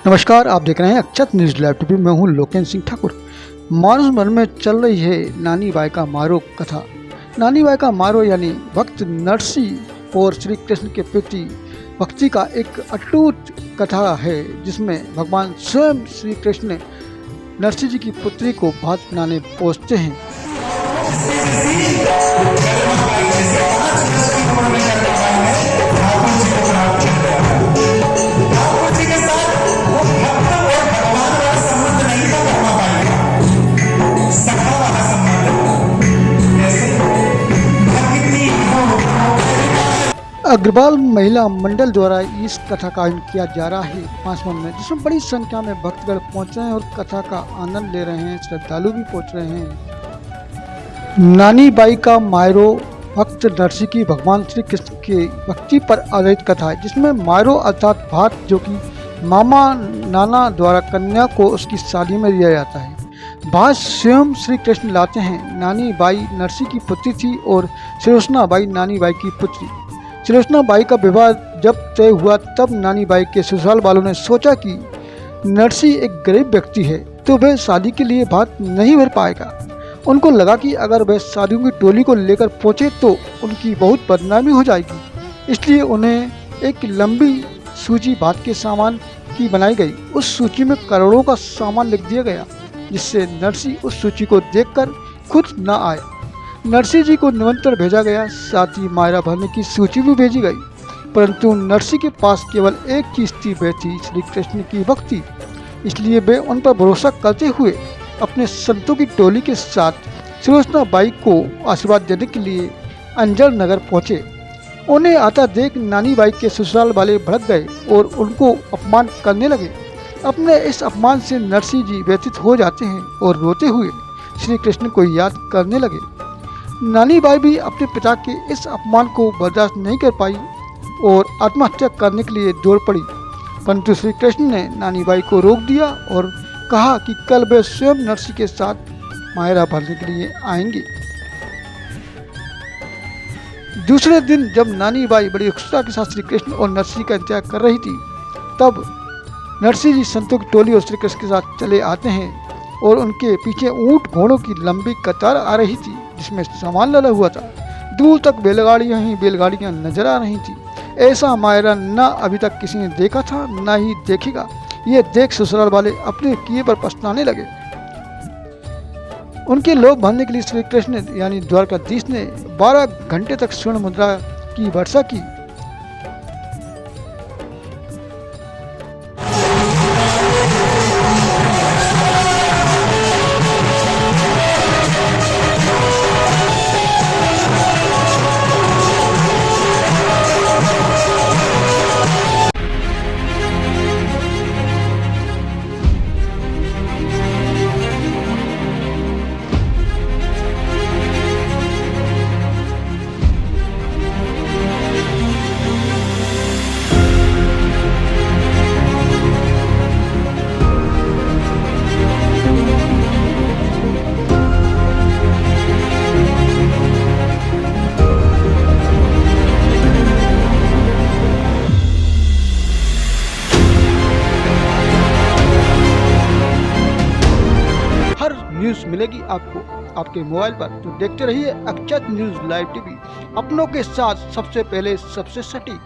नमस्कार, आप देख रहे हैं अक्षत न्यूज़ लाइव टीवी। मैं हूं लोकेन सिंह ठाकुर। मानस मन में चल रही है नानी बाई का मारो कथा। नानी बाई का मारो यानी भक्त नरसी और श्री कृष्ण के प्रति भक्ति का एक अटूट कथा है, जिसमें भगवान स्वयं श्री कृष्ण नरसी जी की पुत्री को भात बनाने पहुँचते हैं। अग्रवाल महिला मंडल द्वारा इस कथा का आयोजन किया जा रहा है पांचवन में, जिसमें बड़ी संख्या में भक्तगण पहुंच रहे हैं और कथा का आनंद ले रहे हैं। श्रद्धालु भी पहुंच रहे हैं। नानी बाई का मायरो भक्त नरसी की भगवान श्री कृष्ण के भक्ति पर आधारित कथा है, जिसमें मायरो अर्थात भात, जो कि मामा नाना द्वारा कन्या को उसकी शादी में दिया जाता है। भात स्वयं श्री कृष्ण लाते हैं। नानी बाई नरसी की पुत्री थी और सुलोचना बाई नानी बाई की पुत्री। सुलोचना बाई का विवाह जब तय हुआ, तब नानी बाई के ससुराल वालों ने सोचा कि नरसी एक गरीब व्यक्ति है तो वह शादी के लिए भात नहीं भर पाएगा। उनको लगा कि अगर वह शादियों की टोली को लेकर पहुंचे तो उनकी बहुत बदनामी हो जाएगी, इसलिए उन्हें एक लंबी सूची भात के सामान की बनाई गई। उस सूची में करोड़ों का सामान लिख दिया गया, जिससे नरसी उस सूची को देखकर खुद न आए। नरसी जी को निमंत्रण भेजा गया, साथ ही मायरा भरने की सूची भी भेजी गई, परंतु नरसी के पास केवल एक चीज थी, वह थी श्री कृष्ण की भक्ति। इसलिए वे उन पर भरोसा करते हुए अपने संतों की टोली के साथ सुलोचना बाई को आशीर्वाद देने के लिए अंजड़ नगर पहुँचे। उन्हें आता देख नानी बाई के ससुराल वाले भड़क गए और उनको अपमान करने लगे। अपने इस अपमान से नरसी जी व्यथित हो जाते हैं और रोते हुए श्री कृष्ण को याद करने लगे। नानी बाई भी अपने पिता के इस अपमान को बर्दाश्त नहीं कर पाई और आत्महत्या करने के लिए दौड़ पड़ी, परंतु श्री कृष्ण ने नानी बाई को रोक दिया और कहा कि कल वे स्वयं नरसी के साथ मायरा भरने के लिए आएंगे। दूसरे दिन जब नानी बाई बड़ी उत्सुकता के साथ श्री कृष्ण और नरसी का इंतजार कर रही थी, तब नरसी जी संतों की टोली और श्री कृष्ण के साथ चले आते हैं और उनके पीछे ऊंट घोड़ों की लंबी कतार आ रही थी, जिसमें सामान लदा हुआ था। दूर तक बैलगाड़ियां ही बैलगाड़ियां नजर आ रही थी। ऐसा मायरा न अभी तक किसी ने देखा था, न ही देखेगा। ये देख ससुराल वाले अपने किए पर पछताने लगे। उनके लोभ भरने के लिए श्री कृष्ण यानी द्वारकाधीश ने 12 घंटे तक स्वर्ण मुद्रा की वर्षा की। न्यूज़ मिलेगी आपको आपके मोबाइल पर, तो देखते रहिए अक्षत न्यूज़ लाइव टीवी, अपनों के साथ सबसे पहले सबसे सटीक।